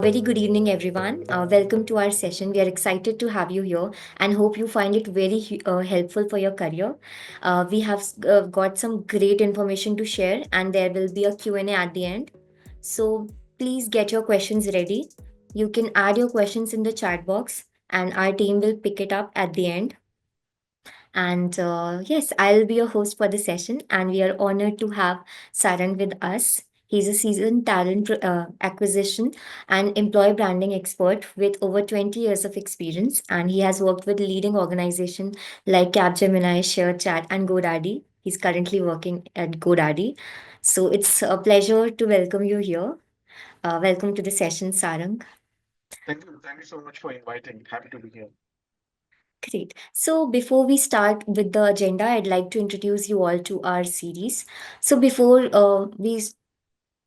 Very good evening, everyone. Welcome to our session. We are excited to have you here and hope you find it very helpful for your career. We have got some great information to share, and there will be a Q&A at the end. So please get your questions ready. You can add your questions in the chat box, and our team will pick it up at the end. And yes, I'll be your host for the session, and we are honored to have Sarang with us. He's a seasoned talent acquisition and employee branding expert with over 20 years of experience, and he has worked with leading organizations like Capgemini, ShareChat, and GoDaddy. He's currently working at GoDaddy. So it's a pleasure to welcome you here. Welcome to the session, Sarang. Thank you. Thank you so much for inviting. Happy to be here. Great. So before we start with the agenda, I'd like to introduce you all to our series. So before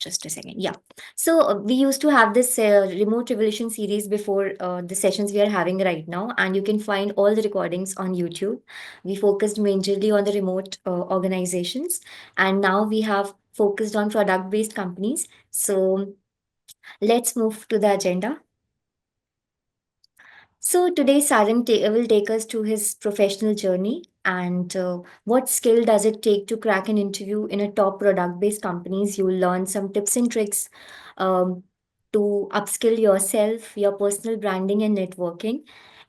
just a second, yeah. So we used to have this remote revolution series before the sessions we are having right now, and you can find all the recordings on YouTube. We focused majorly on the remote organizations, and now we have focused on product-based companies. So let's move to the agenda. So today will take us to his professional journey and what skill does it take to crack an interview in a top product-based companies. You'll learn some tips and tricks um, to upskill yourself, your personal branding and networking,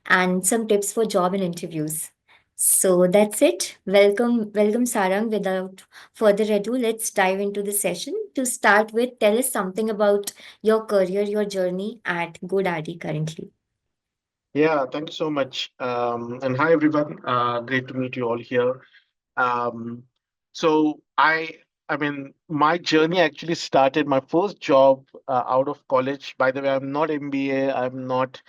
and some tips for job and interviews. So that's it. Welcome, Sarang. Without further ado, let's dive into the session. To start with, tell us something about your career, your journey at GoDaddy currently. Yeah, thank you so much. And hi, everyone. Great to meet you all here. Um, so my journey actually started my first job out of college. By the way, I'm not MBA. I'm not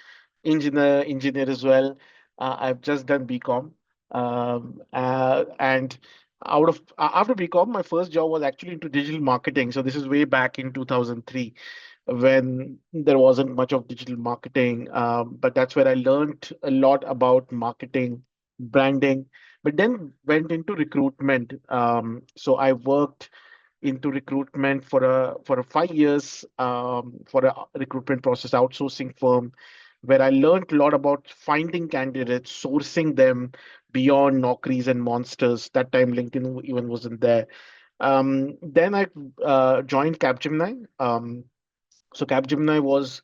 engineer as well. I've just done BCom. And after BCom, my first job was actually into digital marketing. So this is way back in 2003 when there wasn't much of digital marketing. But that's where I learned a lot about marketing, branding, but then went into recruitment. So I worked into recruitment for a 5 years for a recruitment process outsourcing firm where I learned a lot about finding candidates, sourcing them beyond Naukris and Monsters. That time LinkedIn even wasn't there. Then I joined Capgemini. So Capgemini was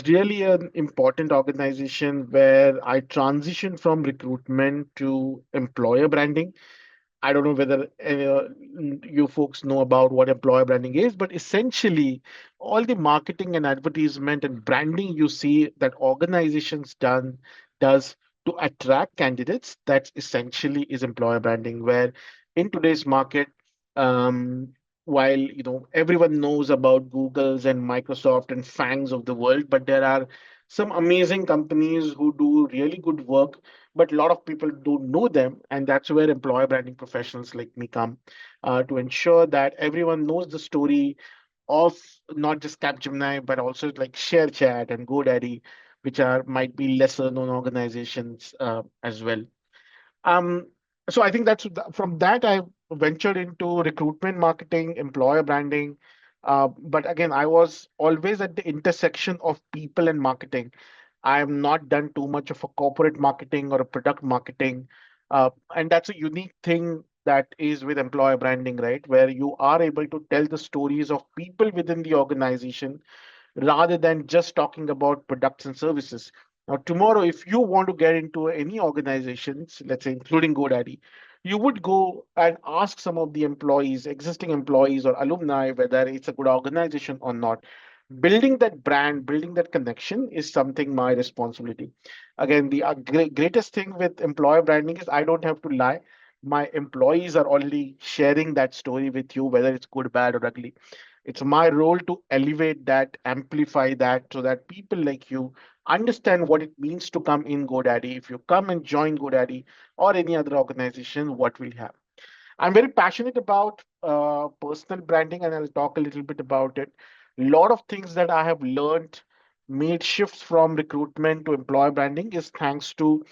really an important organization where I transitioned from recruitment to employer branding. I don't know whether you folks know about what employer branding is, but essentially, all the marketing and advertisement and branding you see that organizations does to attract candidates, that essentially is employer branding. Where in today's market, um, while everyone knows about Google's and Microsoft and Fangs of the world, but there are some amazing companies who do really good work, but a lot of people don't know them, and that's where employer branding professionals like me come to ensure that everyone knows the story of not just Capgemini but also like ShareChat and GoDaddy, which are might be lesser known organizations as well. um, so I think from that I ventured into recruitment marketing, employer branding. But again, I was always at the intersection of people and marketing. I have not done too much of a corporate marketing or a product marketing. And that's a unique thing that is with employer branding, right? Where you are able to tell the stories of people within the organization rather than just talking about products and services. Now, tomorrow, if you want to get into any organizations, let's say including GoDaddy, you would go and ask some of the employees, existing employees or alumni, whether it's a good organization or not. Building that brand, building that connection is something my responsibility. Again, the greatest thing with employer branding is I don't have to lie. My employees are already sharing that story with you, whether it's good, bad, or ugly. It's my role to elevate that, amplify that, so that people like you understand what it means to come in GoDaddy. If you come and join GoDaddy or any other organization, what will happen? I'm very passionate about personal branding, and I'll talk a little bit about it. A lot of things that I have learned, made shifts from recruitment to employer branding, is thanks to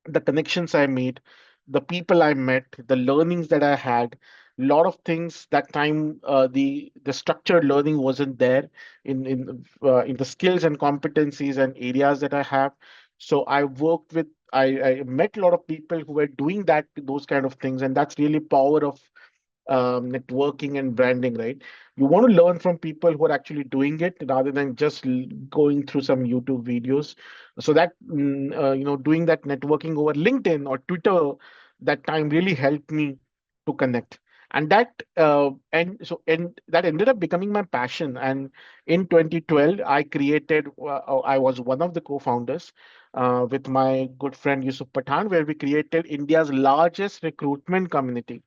the connections I made, the people I met, the learnings that I had. lot of things that time, the structured learning wasn't there in the skills and competencies and areas that I have. So I worked with, I met a lot of people who were doing those kind of things, and that's really power of networking and branding, right? You want to learn from people who are actually doing it rather than just going through some YouTube videos. So that doing that networking over LinkedIn or Twitter, that time really helped me to connect. And that ended up becoming my passion. And in 2012, I was one of the co-founders with my good friend Yusuf Pathan, where we created India's largest recruitment community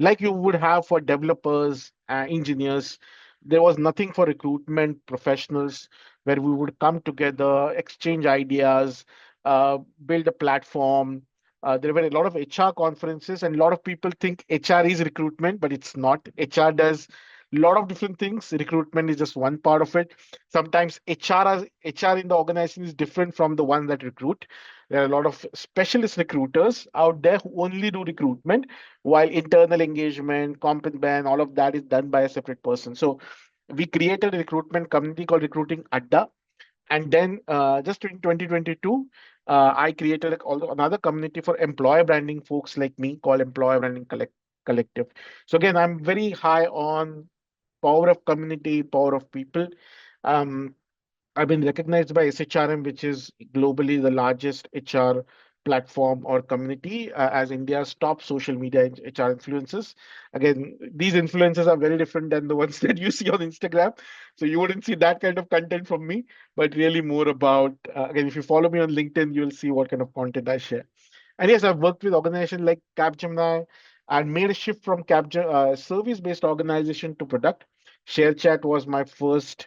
like you would have for developers, engineers. There was nothing for recruitment professionals where we would come together, exchange ideas, build a platform. There were a lot of HR conferences, and a lot of people think HR is recruitment, but it's not. HR does a lot of different things. Recruitment is just one part of it. Sometimes HR in the organization is different from the one that recruit. There are a lot of specialist recruiters out there who only do recruitment, while internal engagement, comp and ban, all of that is done by a separate person. So we created a recruitment community called Recruiting Adda. And then just in 2022, I created another community for employer branding folks like me called Employer Branding Collective. So again, I'm very high on power of community, power of people. Um, I've been recognized by SHRM, which is globally the largest HR platform or community, as India's top social media HR influencers. Again, these influencers are very different than the ones that you see on Instagram. So you wouldn't see that kind of content from me, but really more about, again, if you follow me on LinkedIn, you'll see what kind of content I share. And yes, I've worked with organizations like Capgemini and made a shift from service-based organization to product. ShareChat was my first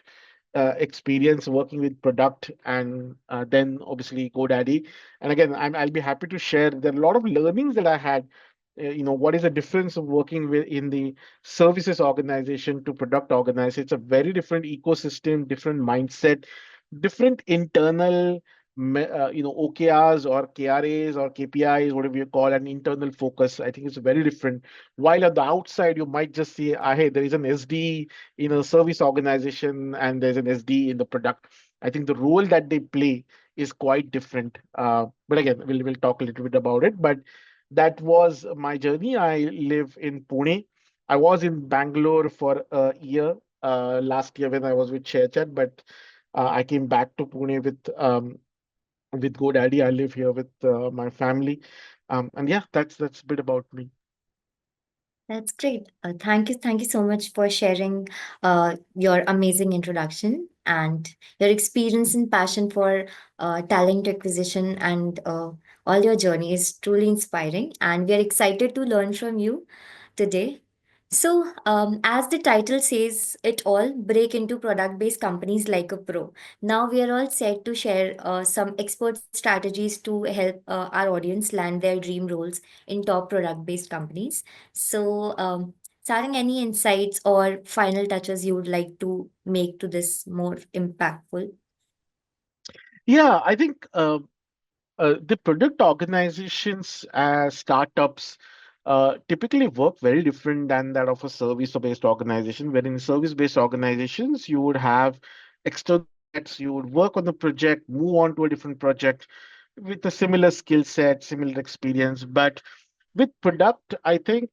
experience working with product, and then obviously GoDaddy. And again, I'll be happy to share. There are a lot of learnings that I had. What is the difference of working with in the services organization to product organization? It's a very different ecosystem, different mindset, different internal OKRs or KRAs or KPIs, whatever you call, an internal focus. I think it's very different. While on the outside, you might just see, hey, there is an SD in a service organization and there's an SD in the product. I think the role that they play is quite different. But again, we'll talk a little bit about it. But that was my journey. I live in Pune. I was in Bangalore for a year last year when I was with ShareChat, but I came back to Pune with GoDaddy. I live here with my family, and yeah, that's a bit about me. That's great. Thank you so much for sharing your amazing introduction and your experience and passion for talent acquisition and all your journey is truly inspiring. And we are excited to learn from you today. So, as the title says it all, break into product based companies like a pro. Now, we are all set to share some expert strategies to help our audience land their dream roles in top product based companies. So, Sarang, any insights or final touches you would like to make to this more impactful? Yeah, I think the product organizations as startups typically work very different than that of a service-based organization. Where in service-based organizations, you would have external projects, you would work on the project, move on to a different project with a similar skill set, similar experience. But with product, I think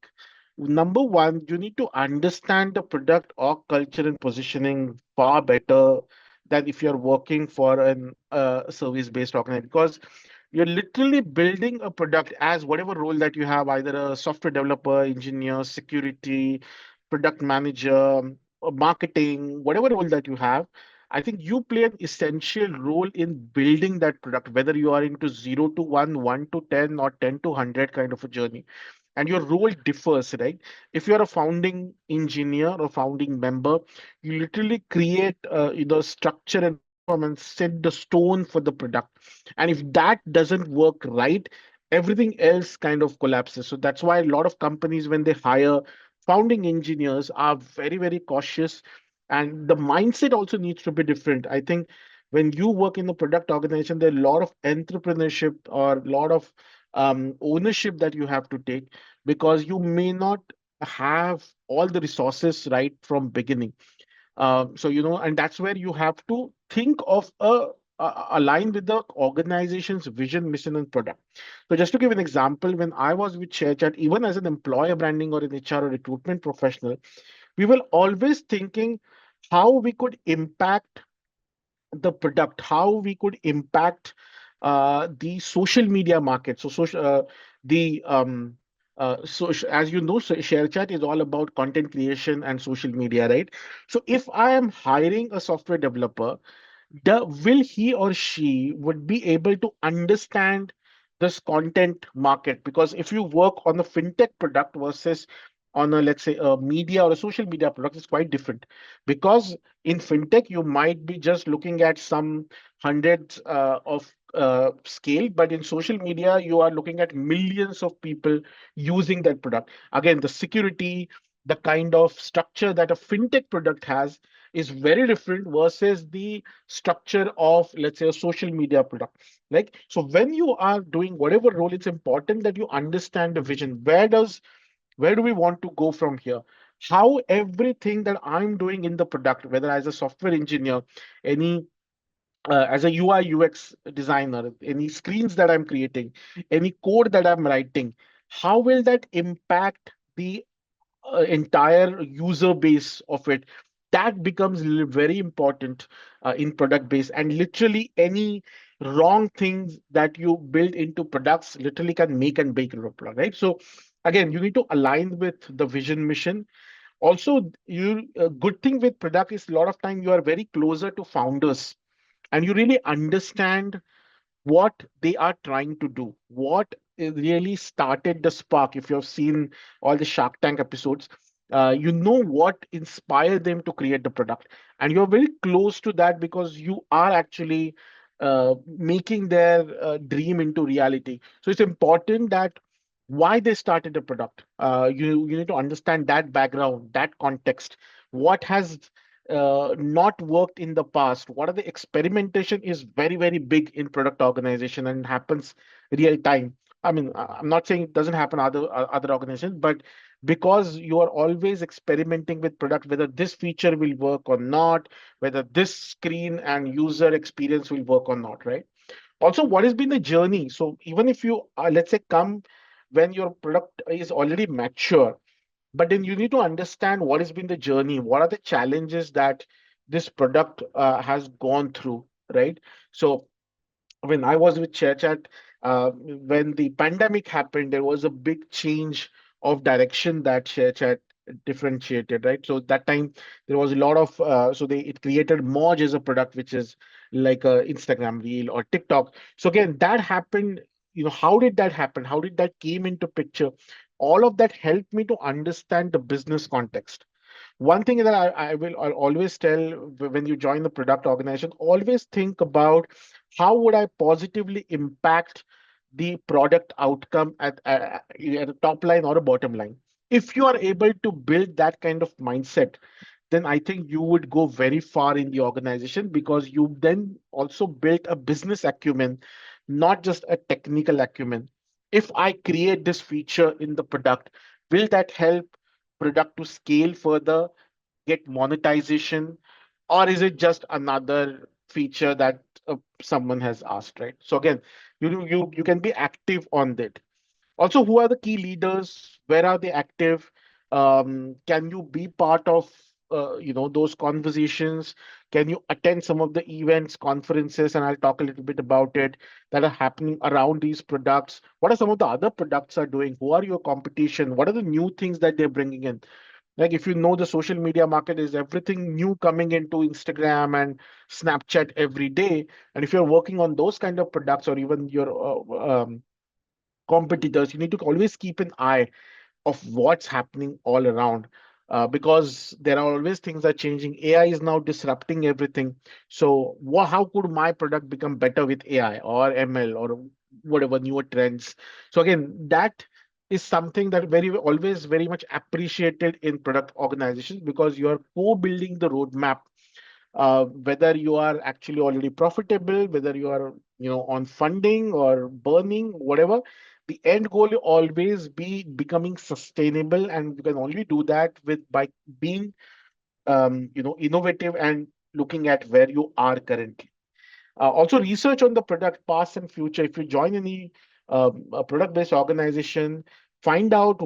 number one, you need to understand the product or culture and positioning far better than if you're working for an service-based organization, because you're literally building a product as whatever role that you have, either a software developer, engineer, security, product manager, or marketing, whatever role that you have. I think you play an essential role in building that product, whether you are into 0 to 1, 1 to 10, or 10 to 100 kind of a journey. And your role differs, right? If you're a founding engineer or founding member, you literally create structure and platform and set the stone for the product. And if that doesn't work right, everything else kind of collapses. So that's why a lot of companies, when they hire founding engineers, are very, very cautious. And the mindset also needs to be different. I think when you work in the product organization, there are a lot of entrepreneurship or a lot of ownership that you have to take, because you may not have all the resources right from beginning. So and that's where you have to think of align with the organization's vision, mission, and product. So just to give an example, when I was with ShareChat, even as an employer branding or an HR or recruitment professional, we were always thinking how we could impact the product, how we could impact the social media market. So, the as you know, ShareChat is all about content creation and social media, right? So, if I am hiring a software developer, will he or she would be able to understand this content market? Because if you work on a fintech product versus on a, let's say, a media or a social media product, it's quite different. Because in fintech you might be just looking at some hundreds of scale, but in social media you are looking at millions of people using that product. Again, the security, the kind of structure that a fintech product has is very different versus the structure of, let's say, a social media product. Like, so when you are doing whatever role, it's important that you understand the vision. Where do we want to go from here? How everything that I'm doing in the product, whether as a software engineer, any as a UI UX designer, any screens that I'm creating, any code that I'm writing, how will that impact the entire user base of it? That becomes very important in product base. And literally any wrong things that you build into products literally can make and break your product, right? So again, you need to align with the vision, mission. Also, you a good thing with product is a lot of time you are very closer to founders, and you really understand what they are trying to do, what really started the spark. If you have seen all the Shark Tank episodes, you know what inspired them to create the product, and you're very close to that because you are actually making their dream into reality. So it's important that why they started the product. You need to understand that background, that context, what has not worked in the past, what are the experimentation is very very big in product organization and happens real time. I mean, I'm not saying it doesn't happen other organizations, but because you are always experimenting with product, whether this feature will work or not, whether this screen and user experience will work or not, right? Also, what has been the journey? So even if you let's say come when your product is already mature, but then you need to understand what has been the journey, what are the challenges that this product has gone through, right? So when I was with ShareChat, when the pandemic happened, there was a big change of direction that ShareChat differentiated, right? So that time there was a lot of so they it created Moj as a product, which is like a Instagram Reel or TikTok. So again, that happened. How did that happen? How did that came into picture? All of that helped me to understand the business context. One thing that I'll always tell when you join the product organization, always think about how would I positively impact the product outcome at a top line or a bottom line. If you are able to build that kind of mindset, then I think you would go very far in the organization because you then also built a business acumen, not just a technical acumen. If I create this feature in the product, will that help product to scale further, get monetization, or is it just another feature that someone has asked, right? So again, you can be active on that. Also, who are the key leaders? Where are they active? Can you be part of those conversations? Can you attend some of the events, conferences, and I'll talk a little bit about it that are happening around these products. What are some of the other products are doing? Who are your competition? What are the new things that they're bringing in? Like if you know the social media market is everything new coming into Instagram and Snapchat every day, and if you're working on those kind of products or even your competitors, you need to always keep an eye of what's happening all around. Because there are always things that are changing. AI is now disrupting everything. So, how could my product become better with AI or ML or whatever newer trends? So again, that is something that very always very much appreciated in product organizations because you are co-building the roadmap, whether you are actually already profitable, whether you are on funding or burning, whatever. The end goal will always be becoming sustainable, and you can only do that with by being innovative and looking at where you are currently. Also, research on the product past and future. If you join any a product-based organization, find out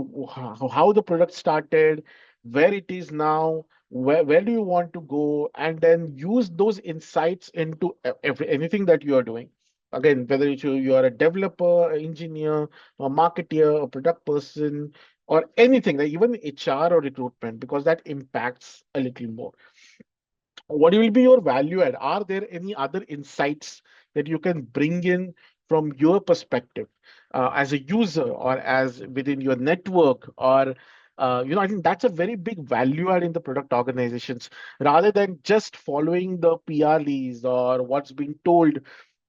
how the product started, where it is now, where do you want to go, and then use those insights into anything that you are doing. Again, whether you are a developer, an engineer, a marketer, a product person, or anything, like even HR or recruitment, because that impacts a little more. What will be your value add? Are there any other insights that you can bring in from your perspective as a user or as within your network? Or I think that's a very big value add in the product organizations, rather than just following the PR leads or what's being told.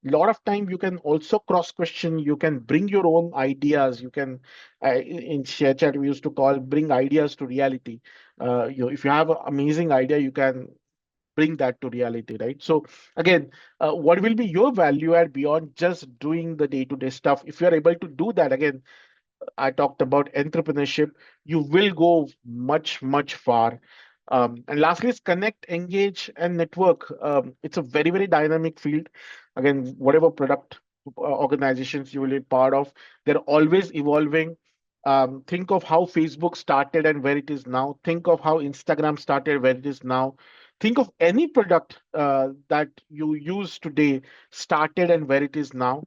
A lot of time you can also cross question, you can bring your own ideas, you can in share chat we used to call bring ideas to reality. If you have an amazing idea, you can bring that to reality, right? So again, what will be your value add beyond just doing the day to day stuff? If you are able to do that, again, I talked about entrepreneurship, you will go much, much far. And lastly, is connect, engage, and network. It's a very, very dynamic field. Again, whatever product organizations you will be part of, they're always evolving. Think of how Facebook started and where it is now. Think of how Instagram started, where it is now. Think of any product that you use today, started and where it is now.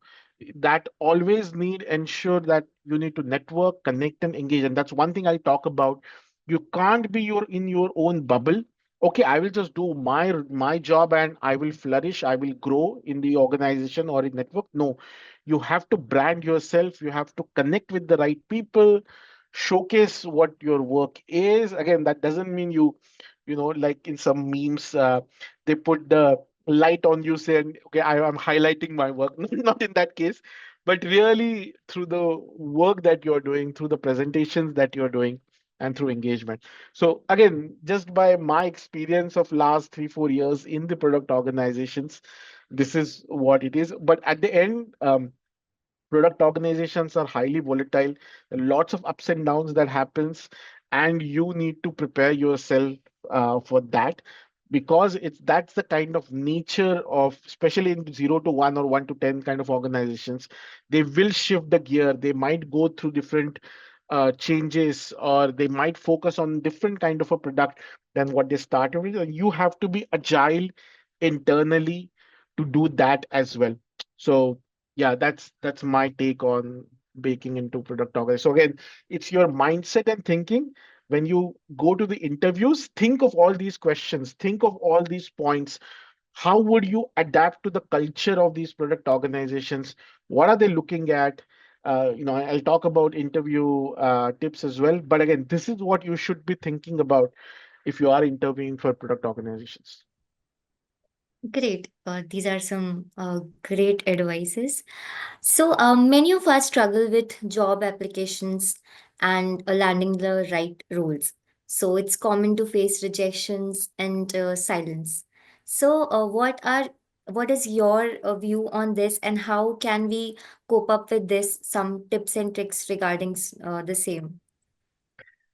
That always need ensure that you need to network, connect, and engage. And that's one thing I talk about. You can't be in your own bubble. Okay, I will just do my job and I will flourish, I will grow in the organization or in network. No, you have to brand yourself, you have to connect with the right people, showcase what your work is. Again, that doesn't mean like in some memes, they put the light on you saying, okay, am highlighting my work. Not in that case, but really through the work that you're doing, through the presentations that you're doing, and through engagement. So again, just by my experience of last 3 4 years in the product organizations, this is what it is. But at the end, product organizations are highly volatile, lots of ups and downs that happens, and you need to prepare yourself for that, because that's the kind of nature of, especially in 0 to 1 or 1 to 10 kind of organizations. They will shift the gear, they might go through different changes, or they might focus on different kind of a product than what they started with, and you have to be agile internally to do that as well. So yeah, that's my take on baking into product organization. So again, it's your mindset and thinking. When you go to the interviews, think of all these questions, think of all these points. How would you adapt to the culture of these product organizations? What are they looking at? I'll talk about interview tips as well, but again, this is what you should be thinking about if you are interviewing for product organizations. Great. These are some great advices. So, many of us struggle with job applications and landing the right roles. So, it's common to face rejections and silence. So, what is your view on this, and how can we cope up with this? Some tips and tricks regarding the same.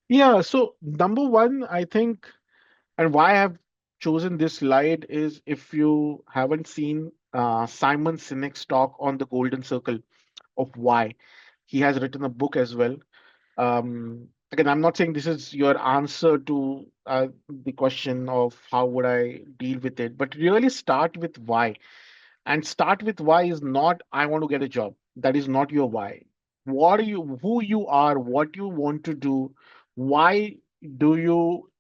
Yeah, so number one, I think, and why I have chosen this slide is, if you haven't seen Simon Sinek's talk on the golden circle of why, he has written a book as well. Again, I'm not saying this is your answer to the question of how would I deal with it, but really start with why. And start with why is not I want to get a job. That is not your why. What are you, who you are, what you want to do, why do you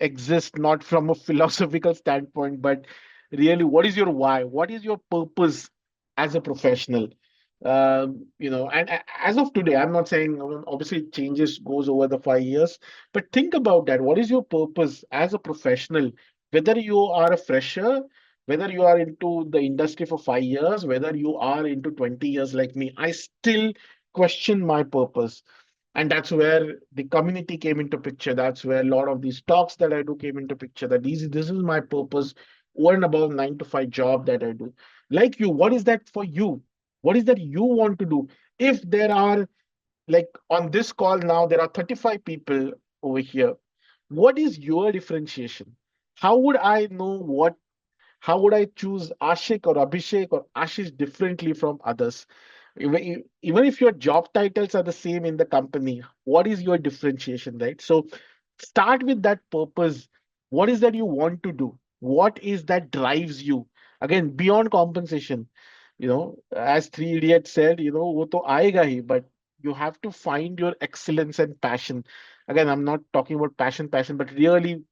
exist, not from a philosophical standpoint, but really, what is your why? What is your purpose as a professional? And as of today, I'm not saying, obviously it changes, goes over the 5 years, but think about that. What is your purpose as a professional? Whether you are a fresher, whether you are into the industry for 5 years, whether you are into 20 years like me, I still question my purpose. And that's where the community came into picture. That's where a lot of these talks that I do came into picture, that this is my purpose over and above 9 to 5 job that I do. Like you, what is that for you? What is that you want to do? If there are, like on this call now, there are 35 people over here, what is your differentiation? How would I know what how would I choose Ashik or Abhishek or Ashish differently from others? Even if your job titles are the same in the company, what is your differentiation, right? So start with that purpose. What is that you want to do? What is that drives you? Again, beyond compensation, as Three Idiots said, wo to aayega hi, but you have to find your excellence and passion. Again, I'm not talking about passion, but really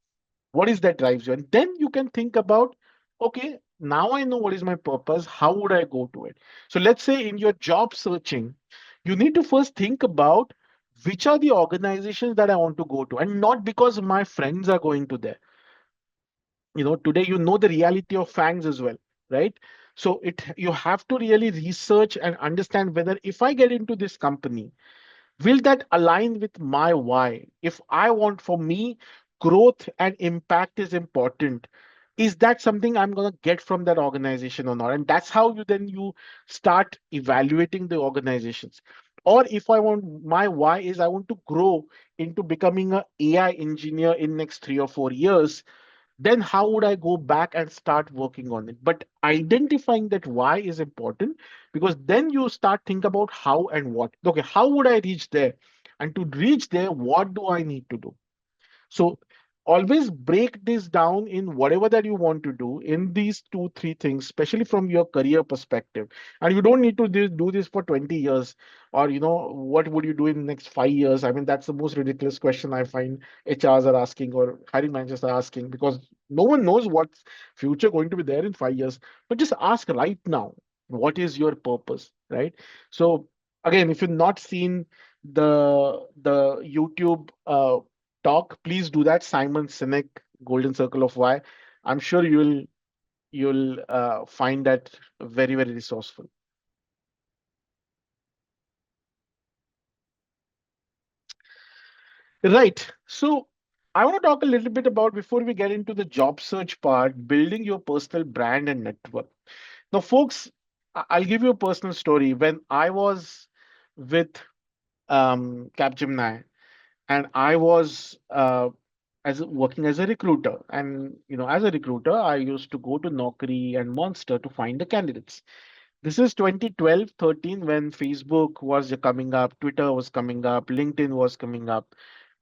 what is that drives you? And then you can think about, okay, now I know what is my purpose. How would I go to it? So let's say in your job searching, you need to first think about which are the organizations that I want to go to, and not because my friends are going to there. Today you know the reality of fangs as well, right? So you have to really research and understand whether if I get into this company, will that align with my why? If I want, for me, growth and impact is important, is that something I'm going to get from that organization or not? And that's how you start evaluating the organizations. Or if I want, my why is I want to grow into becoming a AI engineer in next 3 or 4 years, then how would I go back and start working on it? But identifying that why is important, because then you start think about how and what. Okay, how would I reach there? And to reach there, what do I need to do? So always break this down in whatever that you want to do in these two, three things, especially from your career perspective. And you don't need to do this for 20 years, or, what would you do in the next 5 years? I mean, that's the most ridiculous question I find HRs are asking or hiring managers are asking, because no one knows what's future going to be there in 5 years. But just ask right now, what is your purpose, right? So again, if you've not seen the YouTube talk, please do that. Simon Sinek, Golden Circle of Why. I'm sure you'll find that very, very resourceful. Right. So I want to talk a little bit about, before we get into the job search part, building your personal brand and network. Now, folks, I'll give you a personal story. When I was with Capgemini, and I was as working as a recruiter, and as a recruiter, I used to go to Naukri and Monster to find the candidates. This is 2012, 13 when Facebook was coming up, Twitter was coming up, LinkedIn was coming up.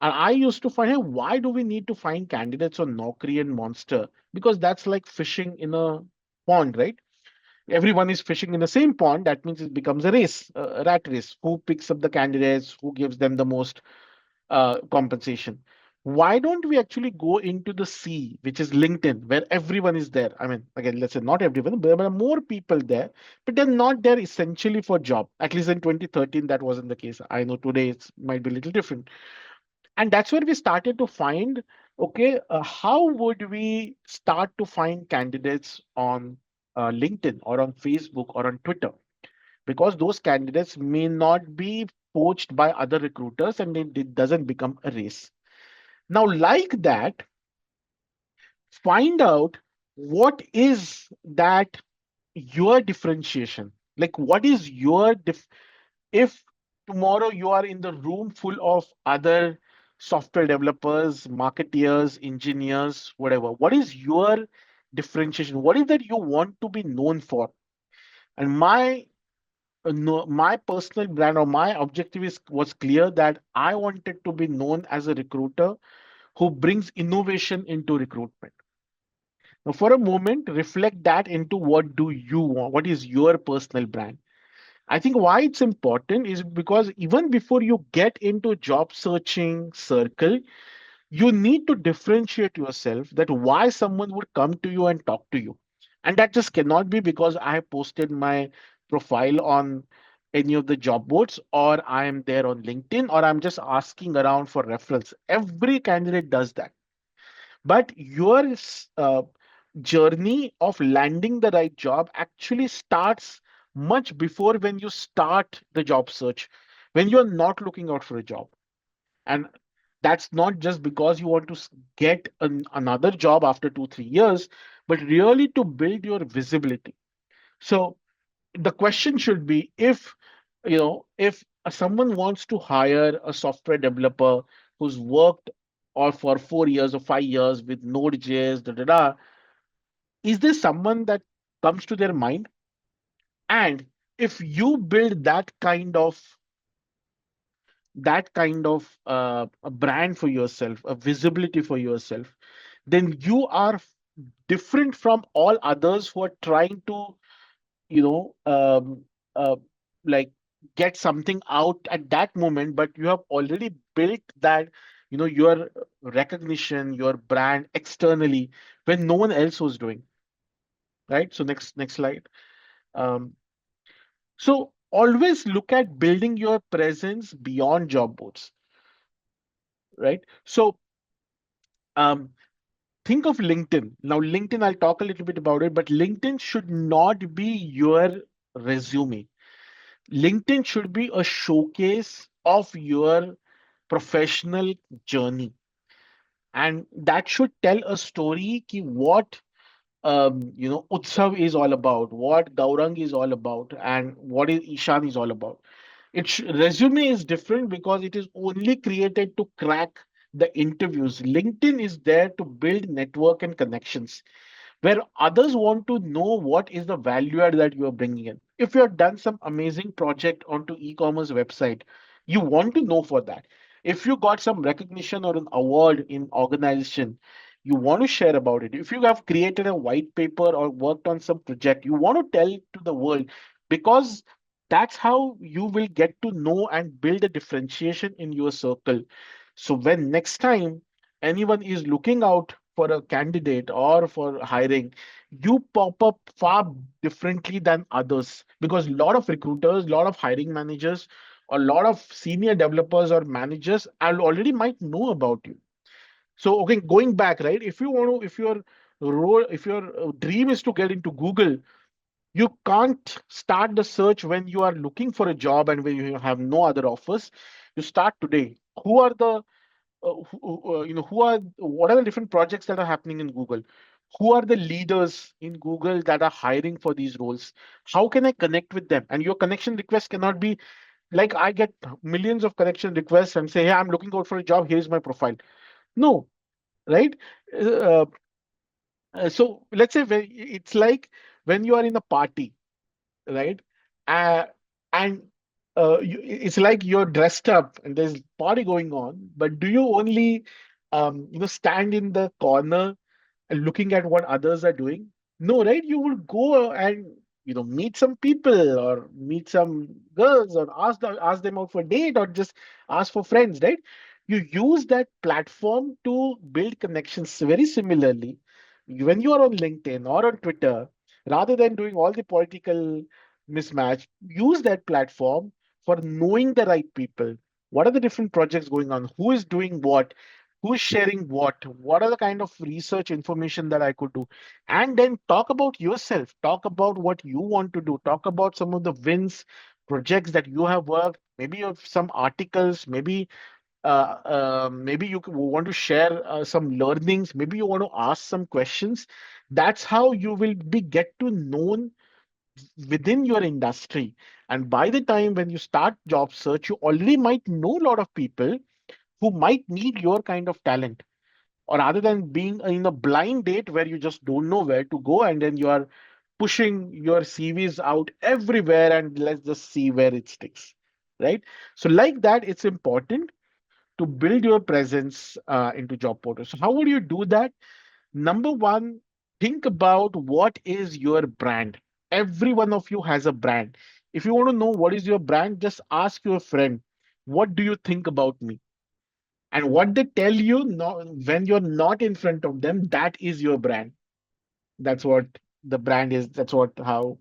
And I used to find, hey, why do we need to find candidates on Naukri and Monster? Because that's like fishing in a pond, right? Everyone is fishing in the same pond. That means it becomes a race, a rat race. Who picks up the candidates? Who gives them the most compensation? Why don't we actually go into the sea, which is LinkedIn, where everyone is there? I mean, again, let's say not everyone, but there are more people there, but they're not there essentially for job. At least in 2013, that wasn't the case. I know today it might be a little different. And that's where we started to find, okay, how would we start to find candidates on LinkedIn or on Facebook or on Twitter? Because those candidates may not be poached by other recruiters, and it doesn't become a race. Now, like that, find out what is that your differentiation. Like, what is if tomorrow you are in the room full of other software developers, marketeers, engineers, whatever, what is your differentiation? What is that you want to be known for? And no, my personal brand or my objective was clear, that I wanted to be known as a recruiter who brings innovation into recruitment. Now, for a moment, reflect that into what do you want? What is your personal brand? I think why it's important is because even before you get into job searching circle, you need to differentiate yourself, that why someone would come to you and talk to you. And that just cannot be because I have posted my profile on any of the job boards, or I am there on LinkedIn, or I'm just asking around for reference. Every candidate does that. But your journey of landing the right job actually starts much before when you start the job search, when you're not looking out for a job. And that's not just because you want to get another job after 2 3 years, but really to build your visibility. So the question should be, if if someone wants to hire a software developer who's worked or for 4 years or 5 years with Node.js, is there someone that comes to their mind? And if you build that kind of a brand for yourself, a visibility for yourself, then you are different from all others who are trying to, you know, uh, like get something out at that moment, but you have already built that, your recognition, your brand externally when no one else was doing, right? So next slide. Um, so always look at building your presence beyond job boards, right? So um, think of LinkedIn. Now, LinkedIn, I'll talk a little bit about it, but LinkedIn should not be your resume. LinkedIn should be a showcase of your professional journey. And that should tell a story ki what Utsav is all about, what Gaurang is all about, and what is Ishan is all about. Its resume is different because it is only created to crack the interviews. LinkedIn is there to build network and connections where others want to know what is the value add that you are bringing in. If you have done some amazing project onto e-commerce website, you want to know for that. If you got some recognition or an award in organization, you want to share about it. If you have created a white paper or worked on some project, you want to tell to the world, because that's how you will get to know and build a differentiation in your circle. So when next time anyone is looking out for a candidate or for hiring, you pop up far differently than others, because a lot of recruiters, a lot of hiring managers, a lot of senior developers or managers already might know about you. So, okay, going back, right? If your dream is to get into Google, you can't start the search when you are looking for a job and when you have no other offers. You start today. Who are the who are what are the different projects that are happening in Google? Who are the leaders in Google that are hiring for these roles? How can I connect with them? And your connection request cannot be like I get millions of connection requests and say, hey, I'm looking out for a job, here's my profile. No, right? uh, so let's say it's like when you are in a party, right? Uh, and it's like you're dressed up and there's party going on, but do you only stand in the corner and looking at what others are doing? No, right? You would go and meet some people or meet some girls or ask them out for a date or just ask for friends, right? You use that platform to build connections. Very similarly, when you are on LinkedIn or on Twitter, rather than doing all the political mismatch, use that platform for knowing the right people. What are the different projects going on? Who is doing what? Who's sharing what are the kind of research information that I could do, and then talk about yourself, talk about what you want to do, talk about some of the wins, projects that you have worked, maybe of some articles, maybe you want to share some learnings, maybe you want to ask some questions. That's how you will be get to know within your industry. And by the time when you start job search, you already might know a lot of people who might need your kind of talent, or rather than being in a blind date where you just don't know where to go and then you are pushing your CVs out everywhere and let's just see where it sticks, right? So like that, it's important to build your presence into job portals. So how would you do that? Number one, think about what is your brand. Every one of you has a brand. If you want to know what is your brand, just ask your friend, what do you think about me? And what they tell you when you're not in front of them, that is your brand. That's what the brand is. That's what how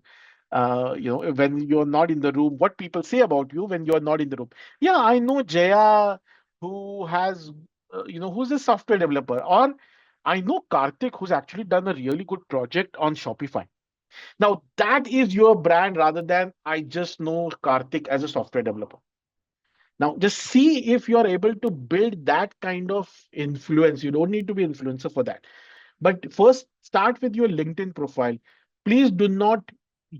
when you're not in the room, what people say about you when you're not in the room. Yeah, I know Jaya, who has who's a software developer, or I know Karthik, who's actually done a really good project on Shopify. Now that is your brand rather than I just know Karthik as a software developer. Now, just see if you are able to build that kind of influence. You don't need to be influencer for that. But first, start with your LinkedIn profile. Please do not,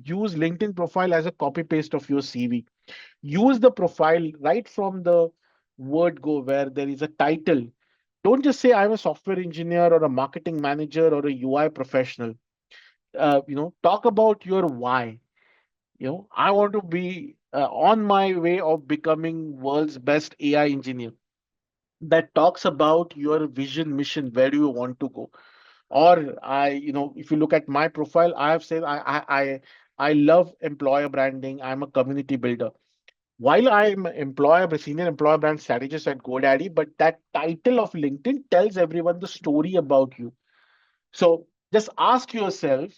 use LinkedIn profile as a copy paste of your CV. Use the profile right from the word go, where there is a title. Don't just say I'm a software engineer or a marketing manager or a UI professional. Talk about your why. I want to be on my way of becoming world's best AI engineer. That talks about your vision, mission, where do you want to go. Or if you look at my profile, I have said I love employer branding. I'm a community builder. While I'm a senior employer brand strategist at GoDaddy, but that title of LinkedIn tells everyone the story about you. So just ask yourself,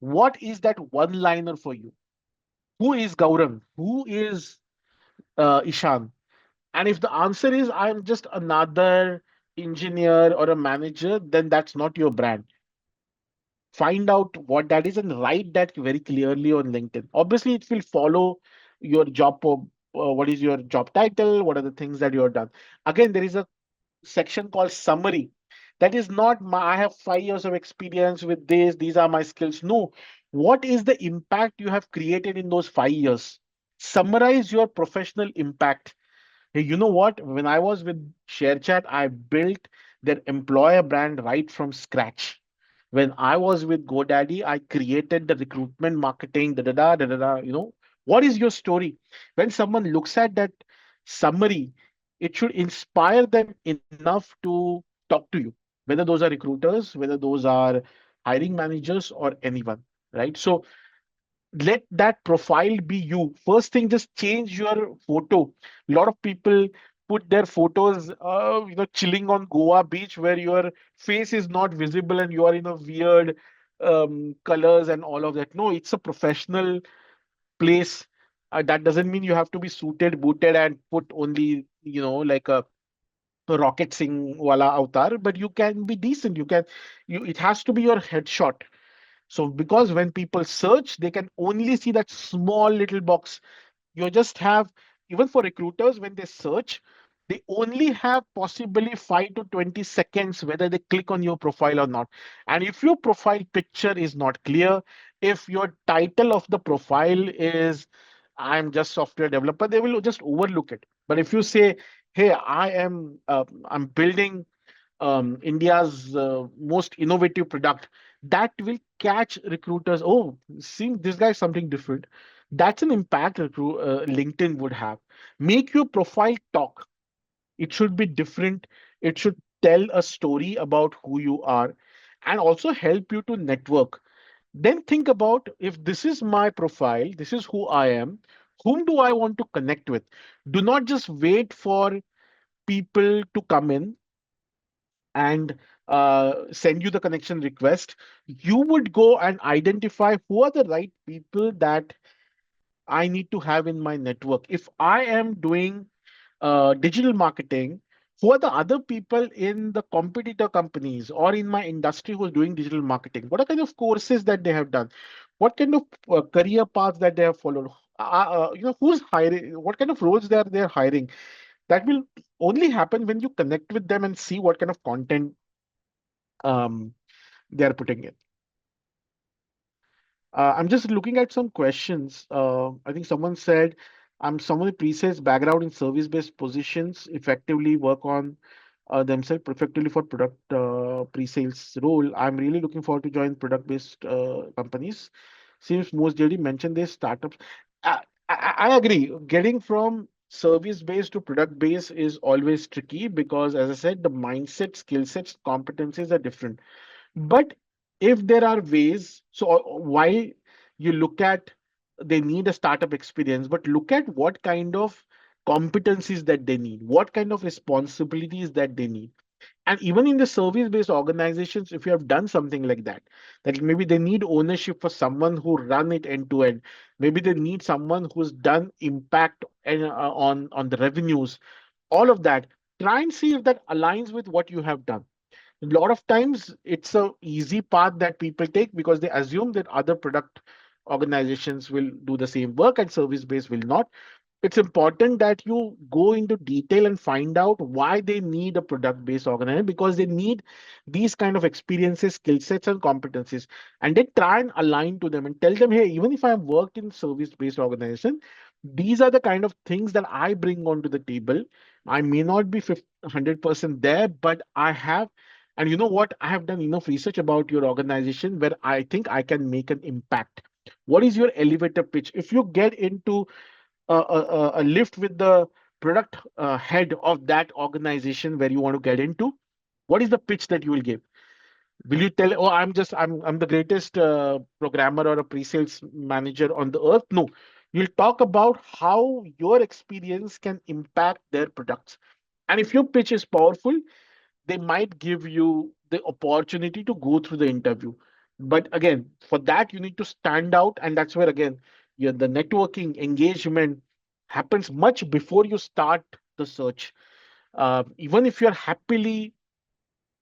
what is that one liner for you? Who is Gaurang? Who is Ishan? And if the answer is I'm just another engineer or a manager, then that's not your brand. Find out what that is and write that very clearly on LinkedIn. Obviously, it will follow your what is your job title, what are the things that you have done. Again, there is a section called summary. That is not I have 5 years of experience with this, these are my skills. No, what is the impact you have created in those 5 years? Summarize your professional impact. Hey, you know what? When I was with ShareChat, I built their employer brand right from scratch. When I was with GoDaddy, I created the recruitment marketing, da da da da da da. What is your story? When someone looks at that summary, it should inspire them enough to talk to you, whether those are recruiters, whether those are hiring managers, or anyone, right? So let that profile be you. First thing, just change your photo. A lot of people put their photos, chilling on Goa beach where your face is not visible and you are in a weird colors and all of that. No, it's a professional place. That doesn't mean you have to be suited, booted, and put only, like a Rocket Singh wala avatar, but you can be decent. It has to be your headshot. So because when people search, they can only see that small little box. You just have, even for recruiters, when they search, they only have possibly 5 to 20 seconds whether they click on your profile or not. And if your profile picture is not clear, if your title of the profile is I'm just software developer, they will just overlook it. But if you say, hey, I'm building India's most innovative product, that will catch recruiters. Oh, seeing this guy is something different. That's an impact LinkedIn would have. Make your profile talk. It should be different. It should tell a story about who you are and also help you to network. Then think about, if this is my profile, this is who I am, whom do I want to connect with? Do not just wait for people to come in and send you the connection request. You would go and identify who are the right people that I need to have in my network. If I am doing digital marketing, who are the other people in the competitor companies or in my industry who is doing digital marketing? What are kind of courses that they have done? What kind of career paths that they have followed? Who's hiring? What kind of roles they're hiring? That will only happen when you connect with them and see what kind of content um, they are putting in. I'm just looking at some questions. I think someone said, I'm someone with pre-sales background in service-based positions, effectively work on themselves perfectly for product pre-sales role. I'm really looking forward to join product-based companies. Seems most JD mentioned their startups. I agree. Getting from service-based to product-based is always tricky because, as I said, the mindset, skill sets, competencies are different. But if there are ways, so why you look at, they need a startup experience, but look at what kind of competencies that they need, what kind of responsibilities that they need. And even in the service based organizations, if you have done something like that, that maybe they need ownership for someone who run it end to end, maybe they need someone who's done impact on the revenues, all of that, try and see if that aligns with what you have done. A lot of times it's a easy path that people take because they assume that other product organizations will do the same work and service base will not. it's important that you go into detail and find out why they need a product based organization, because they need these kind of experiences, skill sets and competencies, and then try and align to them and tell them, hey, even if I have worked in service based organization, these are the kind of things that I bring onto the table. I may not be 100% there, but I have, and you know what, I have done enough research about your organization where I think I can make an impact. What is your elevator pitch? If you get into a lift with the product head of that organization where you want to get into, what is the pitch that you will give? Will you tell, oh, I'm the greatest programmer or a pre-sales manager on the earth? No, you'll talk about how your experience can impact their products. And if your pitch is powerful, they might give you the opportunity to go through the interview. But again, for that, you need to stand out. And that's where, again, the networking engagement happens much before you start the search. Even if you're happily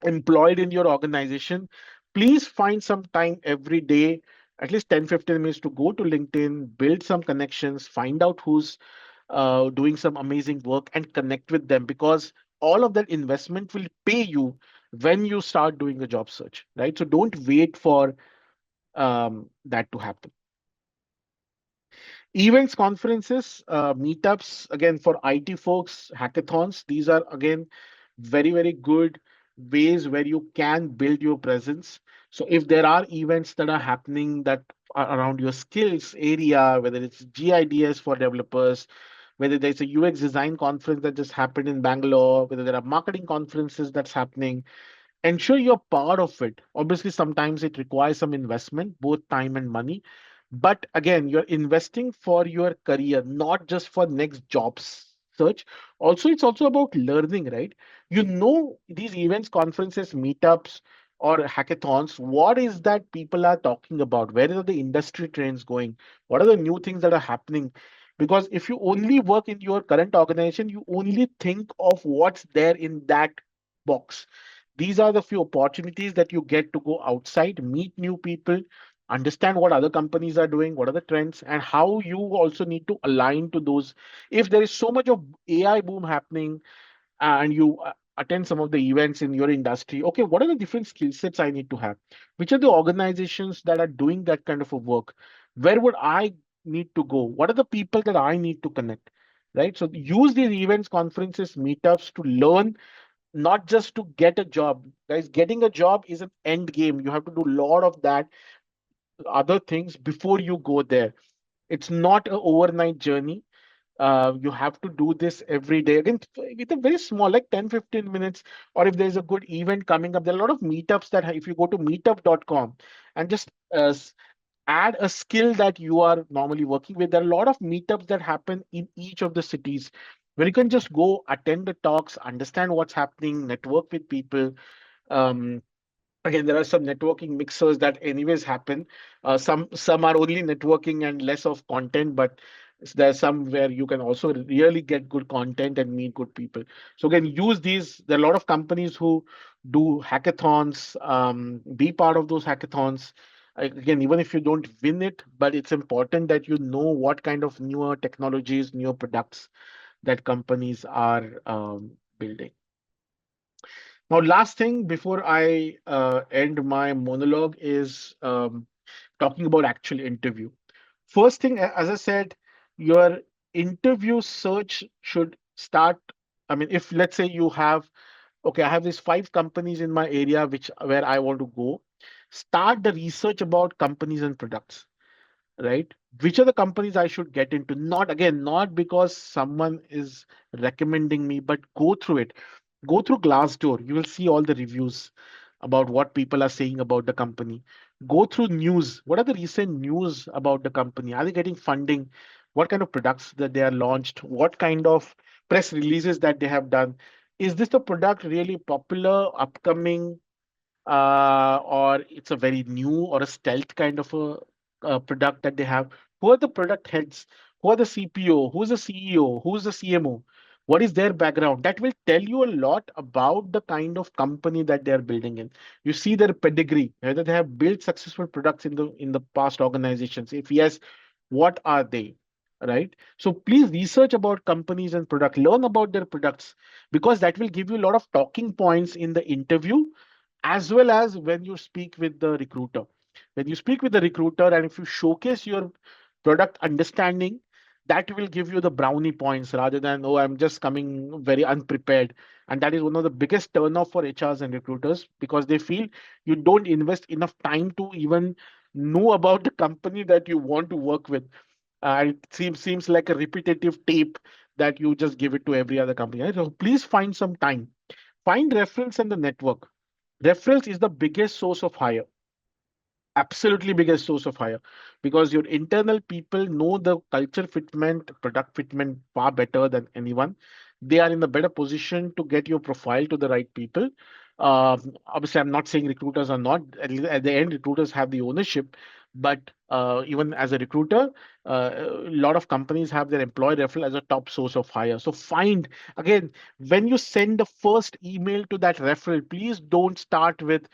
employed in your organization, please find some time every day, at least 10-15 minutes, to go to LinkedIn, build some connections, find out who's doing some amazing work and connect with them, because all of that investment will pay you when you start doing a job search, right? So don't wait for that to happen. Events, conferences, meetups, again, for IT folks, hackathons, these are again very, very good ways where you can build your presence. So if there are events that are happening that are around your skills area, whether it's GIDS for developers, whether there's a UX design conference that just happened in Bangalore, whether there are marketing conferences that's happening, ensure you're part of it. Obviously, sometimes it requires some investment, both time and money. But again, you're investing for your career, not just for next jobs search. Also, it's also about learning, right? You know, these events, conferences, meetups, or hackathons, what is that people are talking about? Where are the industry trends going? What are the new things that are happening? Because if you only work in your current organization, you only think of what's there in that box. These are the few opportunities that you get to go outside, meet new people, understand what other companies are doing, what are the trends, and how you also need to align to those. If there is so much of AI boom happening, and you attend some of the events in your industry, okay, what are the different skill sets I need to have? Which are the organizations that are doing that kind of a work? Where would I need to go? What are the people that I need to connect? Right? So use these events, conferences, meetups to learn, not just to get a job. Guys, getting a job is an end game. You have to do a lot of that other things before you go there. It's not an overnight journey. You have to do this every day, again, with a very small, like 10-15 minutes. Or if there's a good event coming up, there are a lot of meetups that if you go to meetup.com and just add a skill that you are normally working with, there are a lot of meetups that happen in each of the cities where you can just go attend the talks, understand what's happening, network with people. um, Again, there are some networking mixers that anyways happen. Some are only networking and less of content, but there's some where you can also really get good content and meet good people. So again, use these. There are a lot of companies who do hackathons. Be part of those hackathons. Again, even if you don't win it, but it's important that you know what kind of newer technologies, newer products that companies are building. Now, last thing before I end my monologue is talking about actual interview. First thing, as I said, your interview search should start. I mean, if let's say you have, okay, I have these 5 companies in my area which where I want to go. Start the research about companies and products, right? Which are the companies I should get into? Not again, not because someone is recommending me, but go through it. Go through Glassdoor. You will see all the reviews about what people are saying about the company. Go through news. What are the recent news about the company? Are they getting funding? What kind of products that they are launched? What kind of press releases that they have done? Is this the product really popular, upcoming, or it's a very new or a stealth kind of a product that they have? Who are the product heads? Who are the CPO? Who's the CEO? Who's the CMO? What is their background? That will tell you a lot about the kind of company that they are building in. You see their pedigree, whether they have built successful products in the past organizations. If yes, what are they? right? So please research about companies and product, learn about their products, because that will give you a lot of talking points in the interview, as well as when you speak with the recruiter. When you speak with the recruiter, and if you showcase your product understanding, that will give you the brownie points rather than, oh, I'm just coming very unprepared. And that is one of the biggest turnoff for HRs and recruiters, because they feel you don't invest enough time to even know about the company that you want to work with. It seems like a repetitive tape that you just give it to every other company. Right? So please find some time. Find referrals in the network. Referrals is the biggest source of hire, absolutely biggest source of hire, because your internal people know the culture fitment, product fitment far better than anyone. They are in a better position to get your profile to the right people. Obviously, I'm not saying recruiters are not. At the end, recruiters have the ownership, but even as a recruiter, a lot of companies have their employee referral as a top source of hire. So find, again, when you send the first email to that referral, please don't start with,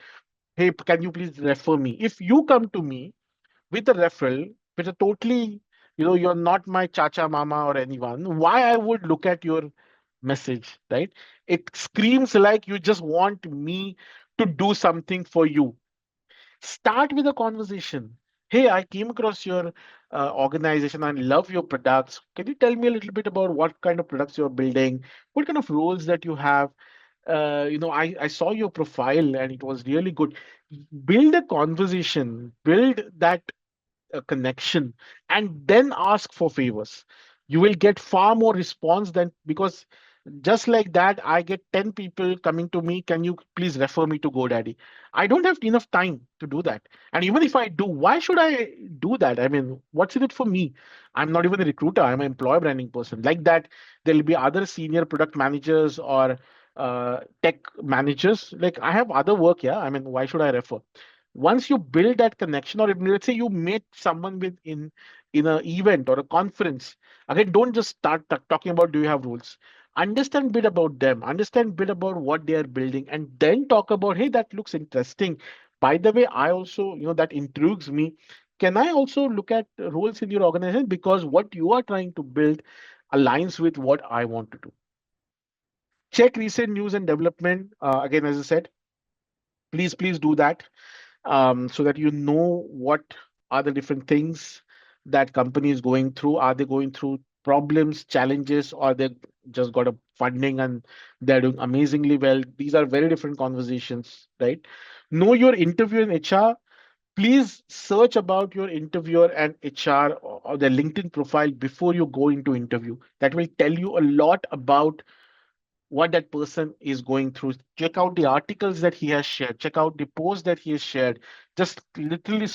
hey, can you please refer me? If you come to me with a referral, with a totally, you're not my chacha, mama, or anyone, why I would look at your message, right? It screams like you just want me to do something for you. Start with a conversation. Hey, I came across your organization and love your products. Can you tell me a little bit about what kind of products you're building? What kind of roles that you have? I saw your profile and it was really good. Build a conversation, build that connection, and then ask for favors. You will get far more response than, because just like that, I get 10 people coming to me, can you please refer me to GoDaddy? I don't have enough time to do that. And even if I do, why should I do that? I mean, what's in it for me? I'm not even a recruiter, I'm an employer branding person. Like that, there'll be other senior product managers or tech managers. Like, I have other work, yeah. I mean, why should I refer? Once you build that connection, or if, let's say you meet someone with in an event or a conference, again, don't just start talking about, do you have rules? Understand bit about them, understand bit about what they are building, and then talk about, hey, that looks interesting. By the way, I also, that intrigues me. Can I also look at roles in your organization, because what you are trying to build aligns with what I want to do. Check recent news and development. Again, as I said, please do that, so that you know what are the different things that company is going through. Are they going through problems, challenges, or they just got a funding and they're doing amazingly well? These are very different conversations, right? Know your interview in HR. Please search about your interviewer and HR or their LinkedIn profile before you go into interview. That will tell you a lot about what that person is going through. Check out the articles that he has shared. Check out the posts that he has shared. Just literally,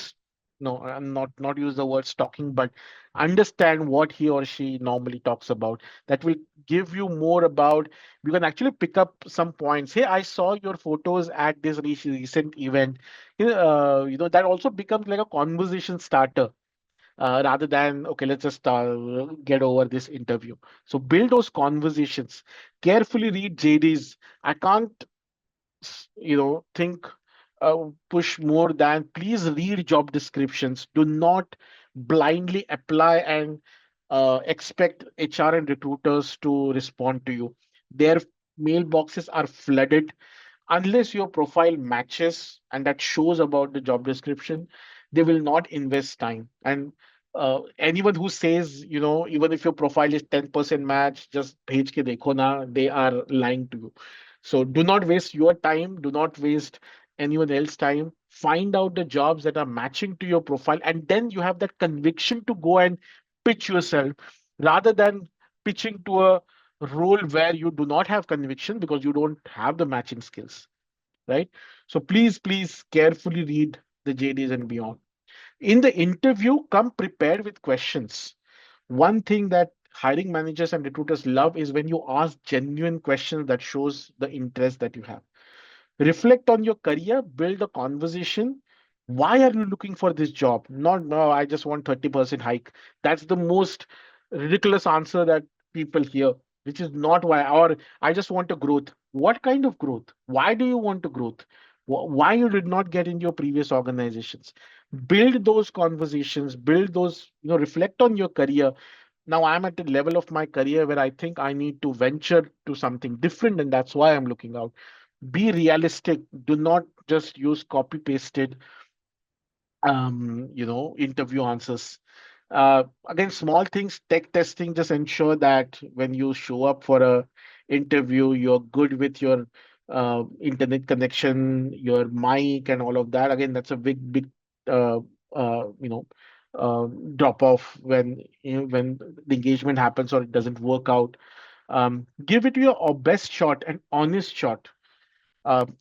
no, I'm not use the word stalking, but understand what he or she normally talks about. That will give you more about. You can actually pick up some points. Hey, I saw your photos at this recent event. That also becomes like a conversation starter, rather than, okay, let's just get over this interview. So build those conversations. Carefully read JDs. I can't think, push more than, please read job descriptions. Do not blindly apply and expect HR and recruiters to respond to you. Their mailboxes are flooded. Unless your profile matches and that shows about the job description, they will not invest time. And anyone who says, even if your profile is 10% match, just bhej ke dekho na, they are lying to you. So do not waste your time, do not waste anyone else's time. Find out the jobs that are matching to your profile, and then you have that conviction to go and pitch yourself, rather than pitching to a role where you do not have conviction because you don't have the matching skills, right? So please carefully read the JDs and beyond. In the interview, come prepared with questions. One thing that hiring managers and recruiters love is when you ask genuine questions that shows the interest that you have. Reflect on your career, build a conversation. Why are you looking for this job? Not, no, I just want 30% hike. That's the most ridiculous answer that people hear, which is not why. Or, I just want a growth. What kind of growth? Why do you want a growth? Why you did not get in your previous organizations? Build those conversations, build those, reflect on your career. Now I'm at the level of my career where I think I need to venture to something different, and that's why I'm looking out. Be realistic. Do not just use copy pasted interview answers. Again, small things, tech testing, just ensure that when you show up for a interview, you're good with your internet connection, your mic, and all of that. Again, that's a big uh, uh, you know uh, drop off when when the engagement happens or it doesn't work out. Give it your best shot, an honest shot.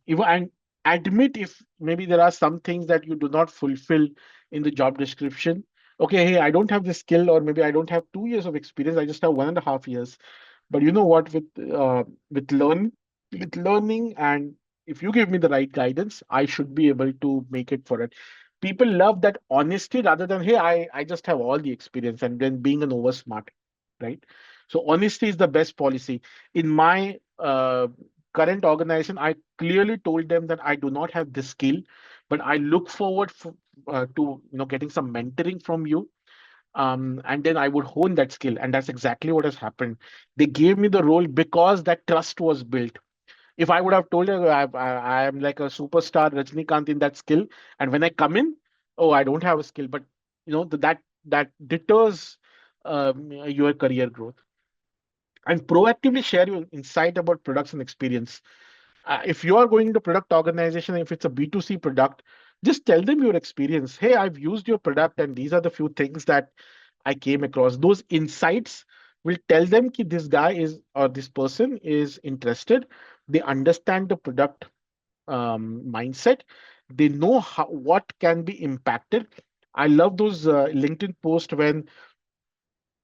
Even and admit if maybe there are some things that you do not fulfill in the job description. Okay, hey, I don't have the skill, or maybe I don't have 2 years of experience, I just have 1.5 years. But you know what, with learn with learning, and if you give me the right guidance, I should be able to make it for it. People love that honesty rather than, hey, I just have all the experience, and then being an over smart, right? So honesty is the best policy. In my current organization, I clearly told them that I do not have this skill, but I look forward to getting some mentoring from you, and then I would hone that skill, and that's exactly what has happened. They gave me the role because that trust was built. If I would have told her I am like a superstar Rajnikant in that skill, and when I come in, oh, I don't have a skill, but that deters your career growth. And proactively share your insight about products and experience. If you are going to product organization, if it's a B2C product, just tell them your experience. Hey, I've used your product, and these are the few things that I came across. Those insights will tell them that this guy is, or this person is interested. They understand the product mindset. They know what can be impacted. I love those LinkedIn posts when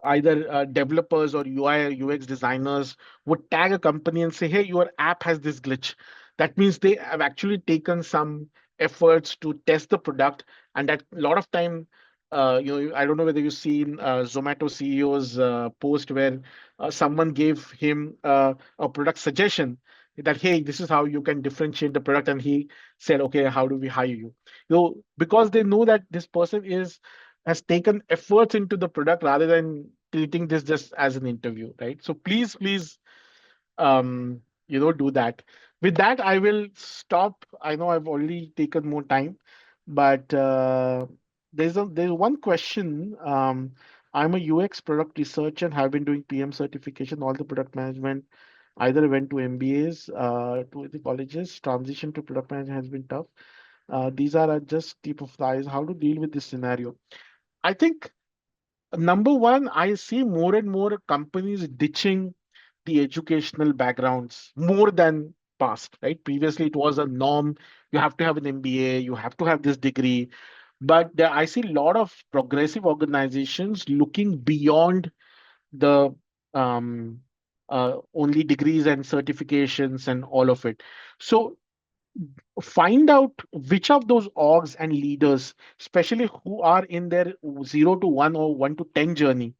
either developers or UI or UX designers would tag a company and say, "Hey, your app has this glitch." That means they have actually taken some efforts to test the product, and that a lot of time, I don't know whether you've seen Zomato CEO's post where someone gave him a product suggestion that, "Hey, this is how you can differentiate the product," and he said, "Okay, how do we hire you?" Because they know that this person has taken efforts into the product rather than treating this just as an interview, right? So please, do that. With that, I will stop. I know I've already taken more time, but there's one question. I'm a UX product researcher and have been doing PM certification. All the product management either went to MBAs, to the colleges. Transition to product management has been tough. These are just tip of the eyes. How to deal with this scenario? I think number one, I see more and more companies ditching the educational backgrounds more than past, right? Previously, it was a norm. You have to have an MBA, you have to have this degree. But I see a lot of progressive organizations looking beyond the um, only degrees and certifications and all of it. So find out which of those orgs and leaders, especially who are in their 0 to 1 or 1 to 10 journey,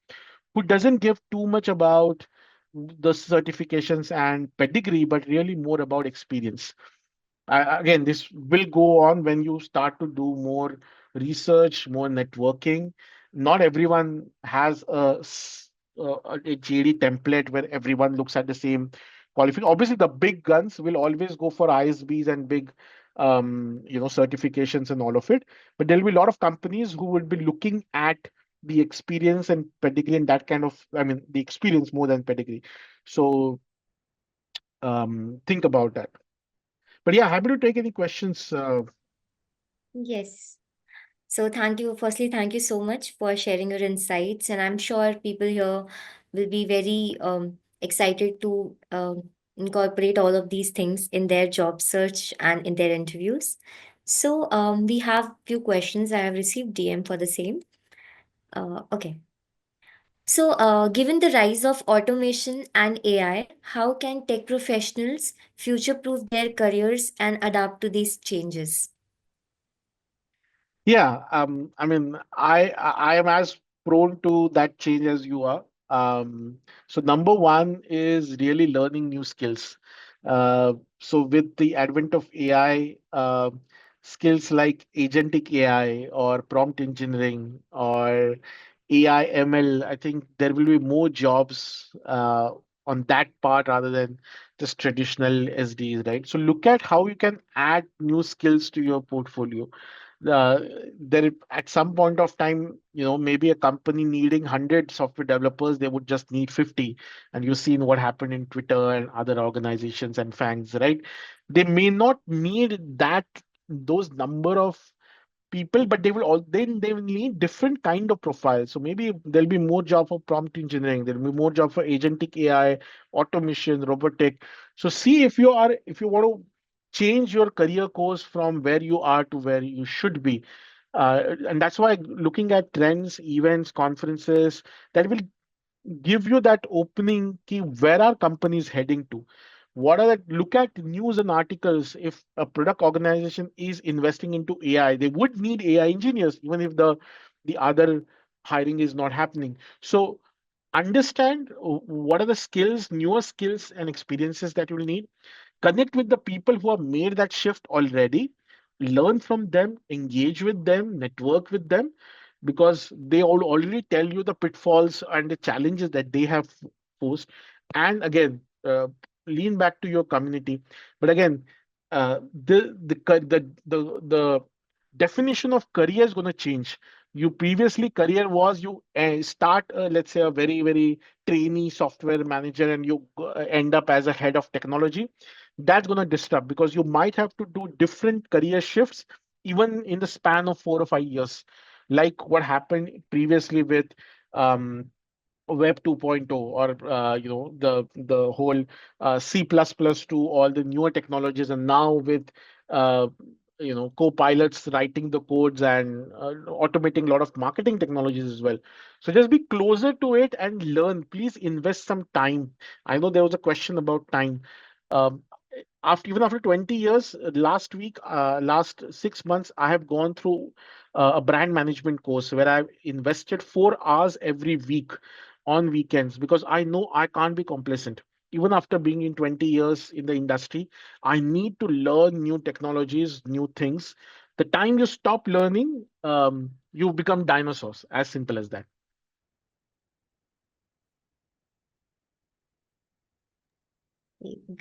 who doesn't give too much about the certifications and pedigree, but really more about experience. Again, this will go on when you start to do more research, more networking. Not everyone has a JD template where everyone looks at the same qualification. Obviously, the big guns will always go for ISBs and big, certifications and all of it. But there'll be a lot of companies who will be looking at the experience and pedigree and that kind of, I mean, the experience more than pedigree. So think about that. But yeah, happy to take any questions. Yes. So thank you. Firstly, thank you so much for sharing your insights, and I'm sure people here will be very excited to incorporate all of these things in their job search and in their interviews. So we have few questions. I have received DM for the same. Okay. So, given the rise of automation and AI, how can tech professionals future-proof their careers and adapt to these changes? Yeah, I mean, I am as prone to that change as you are. So number one is really learning new skills. So with the advent of AI, skills like agentic AI or prompt engineering or AI, ML, I think there will be more jobs on that part rather than just traditional SDs, right? So look at how you can add new skills to your portfolio. uh, there at some point of time, maybe a company needing 100 software developers, they would just need 50. And you've seen what happened in Twitter and other organizations and fangs, right? They may not need those number of people, but they will need different kind of profiles. So maybe there'll be more job for prompt engineering, there'll be more job for agentic AI, automation, robotic. So see if you want to change your career course from where you are to where you should be. And that's why looking at trends, events, conferences, that will give you that opening key. Where are companies heading to? What are the look at news and articles? If a product organization is investing into AI, they would need AI engineers, even if the other hiring is not happening. So understand what are the skills, newer skills and experiences that you'll need. Connect with the people who have made that shift already, learn from them, engage with them, network with them, because they all already tell you the pitfalls and the challenges that they have posed. And again, lean back to your community. But again, the definition of career is going to change. You previously career was you start let's say a very very trainee software manager, and you end up as a head of technology. That's going to disrupt because you might have to do different career shifts even in the span of 4 or 5 years, like what happened previously with um, Web 2.0, or the whole C++ to all the newer technologies, and now with uh, co-pilots writing the codes and automating a lot of marketing technologies as well. So just be closer to it and learn. Please invest some time. I know there was a question about time. Um, after 20 years, last 6 months, I have gone through a brand management course where I've invested 4 hours every week on weekends, because I know I can't be complacent. Even after being in 20 years in the industry, I need to learn new technologies, new things. The time you stop learning, you become dinosaurs. As simple as that.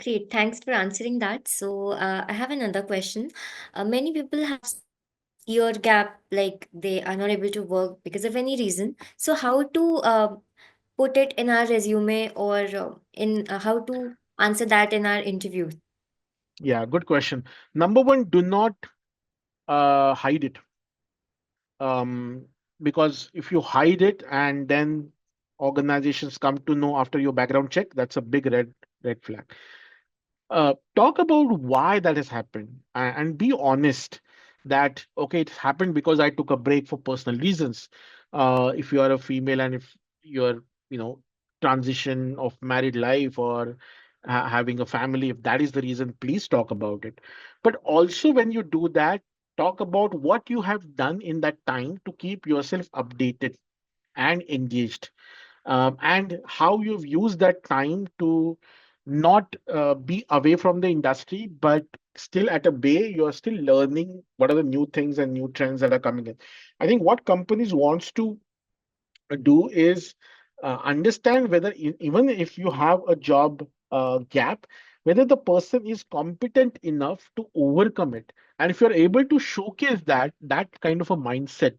Great. Thanks for answering that. So, I have another question. Many people have year gap, like they are not able to work because of any reason. So, how to put it in our resume, or in how to answer that in our interview? Yeah, good question. Number one, do not hide it. um, because if you hide it and then organizations come to know after your background check, that's a big red flag. Talk about why that has happened, and be honest that okay, it happened because I took a break for personal reasons. If you are a female and if you're transition of married life or having a family, if that is the reason, please talk about it. But also when you do that, talk about what you have done in that time to keep yourself updated and engaged, and how you've used that time to not be away from the industry, but still at a bay, you're still learning what are the new things and new trends that are coming in. I think what companies wants to do is understand whether even if you have a job gap, whether the person is competent enough to overcome it. And if you're able to showcase that kind of a mindset,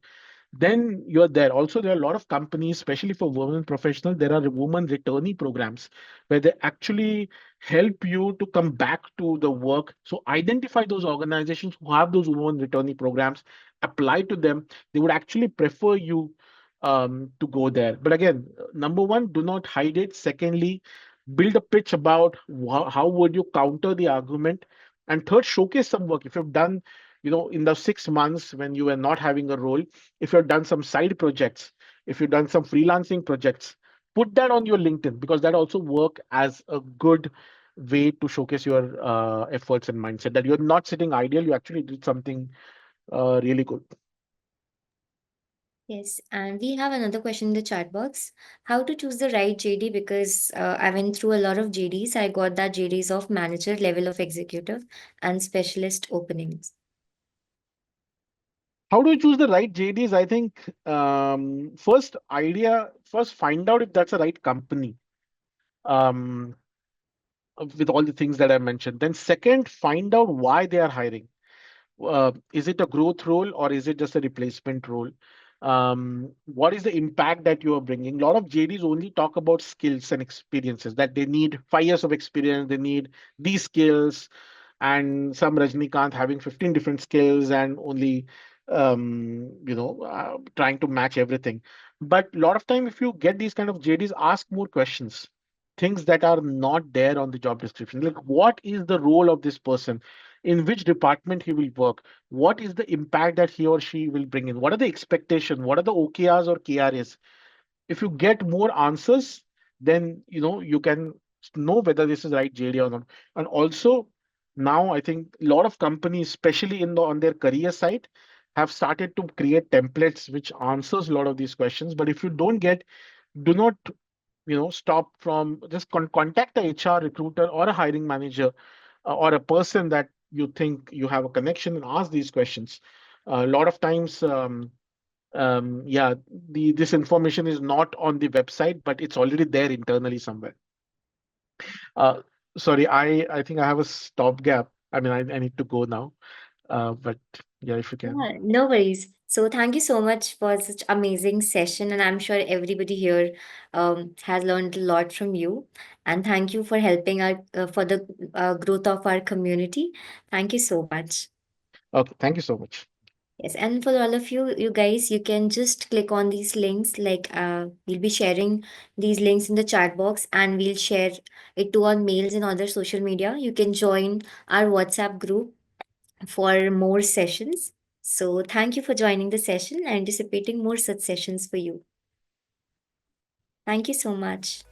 then you're there. Also, there are a lot of companies, especially for women professionals, there are women returnee programs where they actually help you to come back to the work. So identify those organizations who have those women returnee programs, apply to them. They would actually prefer you to go there. But again, number one, do not hide it. Secondly, build a pitch about how would you counter the argument. And third, showcase some work. If you've done, in the 6 months when you were not having a role, if you've done some side projects, if you've done some freelancing projects, put that on your LinkedIn, because that also work as a good way to showcase your efforts and mindset that you're not sitting idle, you actually did something really good. Yes, and we have another question in the chat box. How to choose the right JD? Because I went through a lot of JDs. I got that JDs of manager, level of executive, and specialist openings. How do you choose the right JDs? I think first find out if that's the right company. Um, with all the things that I mentioned. Then second, find out why they are hiring. Is it a growth role or is it just a replacement role? What is the impact that you are bringing? A lot of JDs only talk about skills and experiences, that they need 5 years of experience, they need these skills, and some Rajnikant having 15 different skills and only trying to match everything. But a lot of time, if you get these kind of JDs, ask more questions, things that are not there on the job description. Like, what is the role of this person? In which department he will work? What is the impact that he or she will bring in? What are the expectations? What are the OKRs or KRAs? If you get more answers, then you can know whether this is right JD or not. And also, now I think a lot of companies, especially on their career site, have started to create templates which answers a lot of these questions. But if you don't get, do not stop from just contact a HR recruiter or a hiring manager, or a person that you think you have a connection, and ask these questions. A lot of times, yeah, this information is not on the website, but it's already there internally somewhere. Uh, Sorry, I think I have a stopgap. I mean, I need to go now. But yeah, if you can. Yeah, no worries. So thank you so much for such amazing session, and I'm sure everybody here has learned a lot from you. And thank you for helping our for the growth of our community. Thank you so much. Okay, thank you so much. Yes, and for all of you, you guys, you can just click on these links. Like, we'll be sharing these links in the chat box, and we'll share it to our mails and other social media. You can join our WhatsApp group for more sessions. So, thank you for joining the session and anticipating more such sessions for you. Thank you so much.